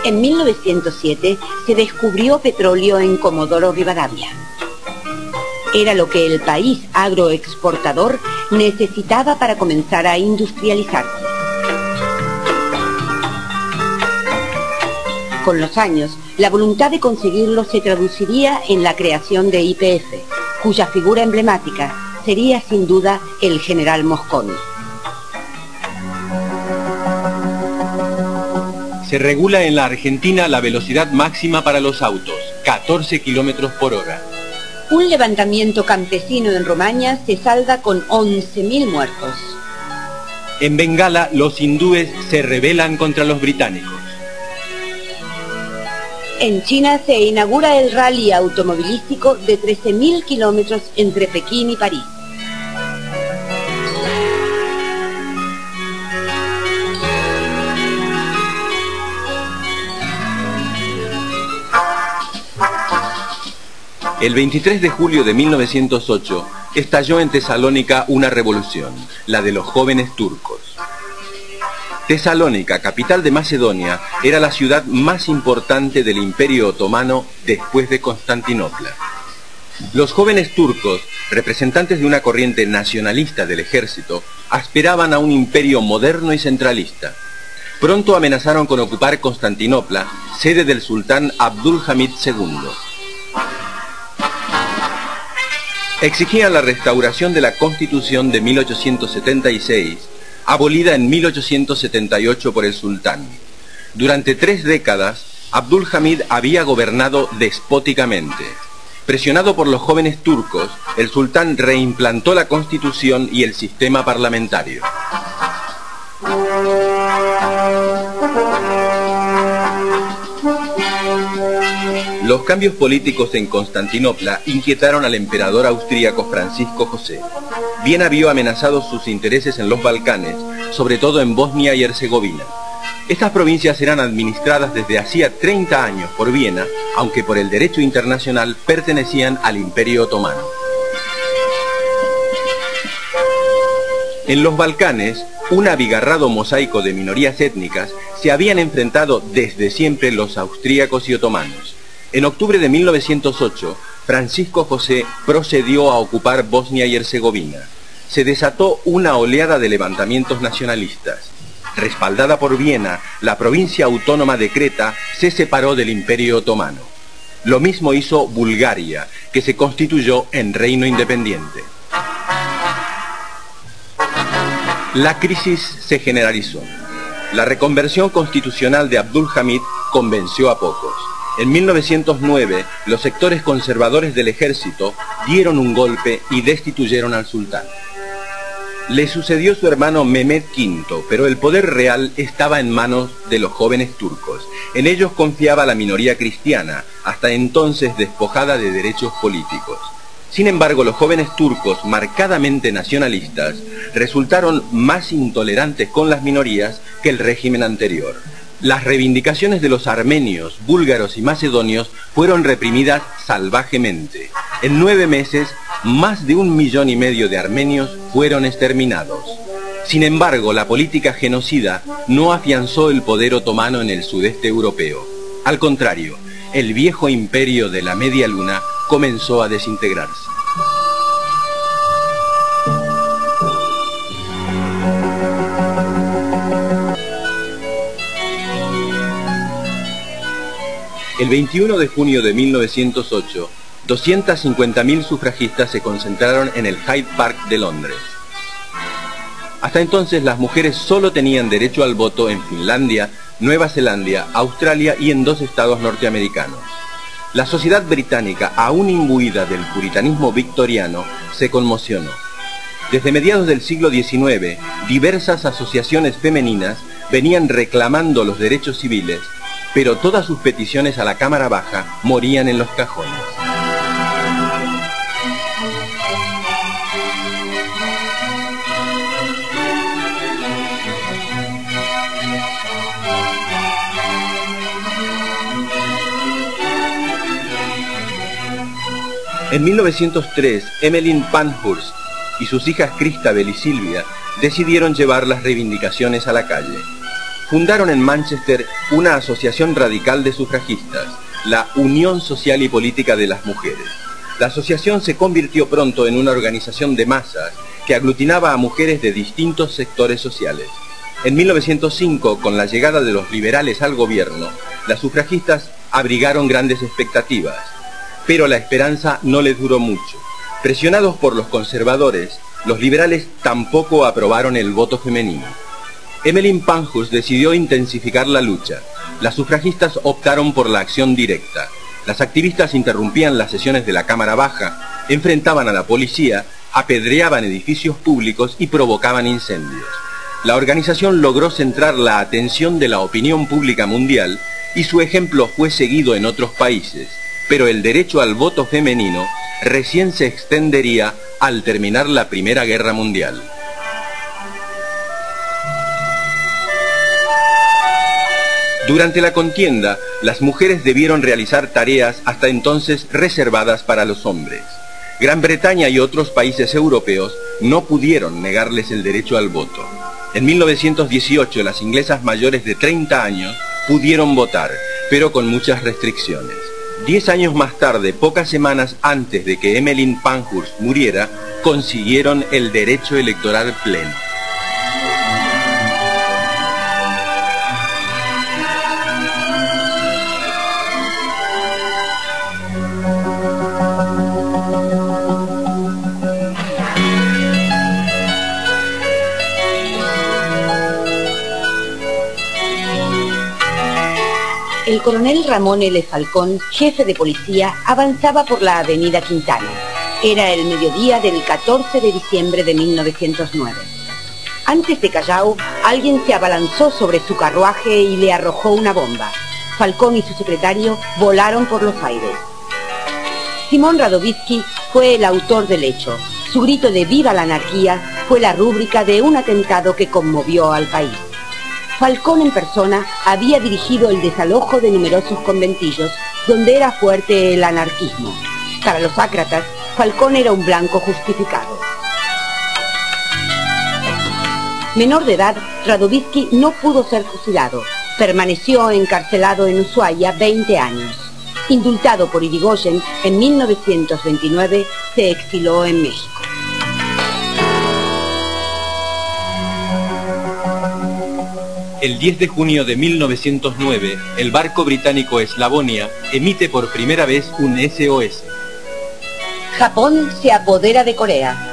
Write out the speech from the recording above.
En 1907 se descubrió petróleo en Comodoro Rivadavia. Era lo que el país agroexportador necesitaba para comenzar a industrializarse. Con los años, la voluntad de conseguirlo se traduciría en la creación de YPF, cuya figura emblemática sería sin duda el general Mosconi. Se regula en la Argentina la velocidad máxima para los autos, 14 kilómetros por hora. Un levantamiento campesino en Romaña se salda con 11.000 muertos. En Bengala, los hindúes se rebelan contra los británicos. En China se inaugura el rally automovilístico de 13.000 kilómetros entre Pekín y París. El 23 de julio de 1908 estalló en Tesalónica una revolución, la de los jóvenes turcos. Tesalónica, capital de Macedonia, era la ciudad más importante del Imperio Otomano después de Constantinopla. Los jóvenes turcos, representantes de una corriente nacionalista del ejército, aspiraban a un imperio moderno y centralista. Pronto amenazaron con ocupar Constantinopla, sede del sultán Abdülhamid II. Exigían la restauración de la Constitución de 1876, abolida en 1878 por el sultán. Durante 3 décadas, Abdülhamid había gobernado despóticamente. Presionado por los jóvenes turcos, el sultán reimplantó la Constitución y el sistema parlamentario. Los cambios políticos en Constantinopla inquietaron al emperador austríaco Francisco José. Viena vio amenazados sus intereses en los Balcanes, sobre todo en Bosnia y Herzegovina. Estas provincias eran administradas desde hacía 30 años por Viena, aunque por el derecho internacional pertenecían al Imperio Otomano. En los Balcanes, un abigarrado mosaico de minorías étnicas, se habían enfrentado desde siempre los austríacos y otomanos. En octubre de 1908, Francisco José procedió a ocupar Bosnia y Herzegovina. Se desató una oleada de levantamientos nacionalistas. Respaldada por Viena, la provincia autónoma de Creta se separó del Imperio Otomano. Lo mismo hizo Bulgaria, que se constituyó en reino independiente. La crisis se generalizó. La reconversión constitucional de Abdülhamid convenció a pocos. En 1909, los sectores conservadores del ejército dieron un golpe y destituyeron al sultán. Le sucedió su hermano Mehmed V, pero el poder real estaba en manos de los jóvenes turcos. En ellos confiaba la minoría cristiana, hasta entonces despojada de derechos políticos. Sin embargo, los jóvenes turcos, marcadamente nacionalistas, resultaron más intolerantes con las minorías que el régimen anterior. Las reivindicaciones de los armenios, búlgaros y macedonios fueron reprimidas salvajemente. En 9 meses, más de 1,5 millones de armenios fueron exterminados. Sin embargo, la política genocida no afianzó el poder otomano en el sudeste europeo. Al contrario, el viejo imperio de la Media Luna comenzó a desintegrarse. El 21 de junio de 1908, 250.000 sufragistas se concentraron en el Hyde Park de Londres. Hasta entonces las mujeres solo tenían derecho al voto en Finlandia, Nueva Zelanda, Australia y en 2 estados norteamericanos. La sociedad británica, aún imbuida del puritanismo victoriano, se conmocionó. Desde mediados del siglo XIX, diversas asociaciones femeninas venían reclamando los derechos civiles, pero todas sus peticiones a la Cámara Baja morían en los cajones. En 1903, Emmeline Pankhurst y sus hijas Christabel y Sylvia decidieron llevar las reivindicaciones a la calle. fundaron en Manchester una asociación radical de sufragistas, la Unión Social y Política de las Mujeres. La asociación se convirtió pronto en una organización de masas que aglutinaba a mujeres de distintos sectores sociales. En 1905, con la llegada de los liberales al gobierno, las sufragistas abrigaron grandes expectativas, pero la esperanza no les duró mucho. Presionados por los conservadores, los liberales tampoco aprobaron el voto femenino. Emmeline Pankhurst decidió intensificar la lucha. Las sufragistas optaron por la acción directa. Las activistas interrumpían las sesiones de la Cámara Baja, enfrentaban a la policía, apedreaban edificios públicos y provocaban incendios. La organización logró centrar la atención de la opinión pública mundial y su ejemplo fue seguido en otros países, pero el derecho al voto femenino recién se extendería al terminar la Primera Guerra Mundial. Durante la contienda, las mujeres debieron realizar tareas hasta entonces reservadas para los hombres. Gran Bretaña y otros países europeos no pudieron negarles el derecho al voto. En 1918, las inglesas mayores de 30 años pudieron votar, pero con muchas restricciones. 10 años más tarde, pocas semanas antes de que Emmeline Pankhurst muriera, consiguieron el derecho electoral pleno. El coronel Ramón L. Falcón, jefe de policía, avanzaba por la avenida Quintana. Era el mediodía del 14 de diciembre de 1909. Antes de Callao, alguien se abalanzó sobre su carruaje y le arrojó una bomba. Falcón y su secretario volaron por los aires. Simón Radovísky fue el autor del hecho. Su grito de «¡Viva la anarquía!» fue la rúbrica de un atentado que conmovió al país. Falcón en persona había dirigido el desalojo de numerosos conventillos donde era fuerte el anarquismo. Para los ácratas, Falcón era un blanco justificado. Menor de edad, Radovísky no pudo ser fusilado. Permaneció encarcelado en Ushuaia 20 años. Indultado por Irigoyen, en 1929 se exiló en México. El 10 de junio de 1909, el barco británico Eslavonia emite por primera vez un SOS. Japón se apodera de Corea.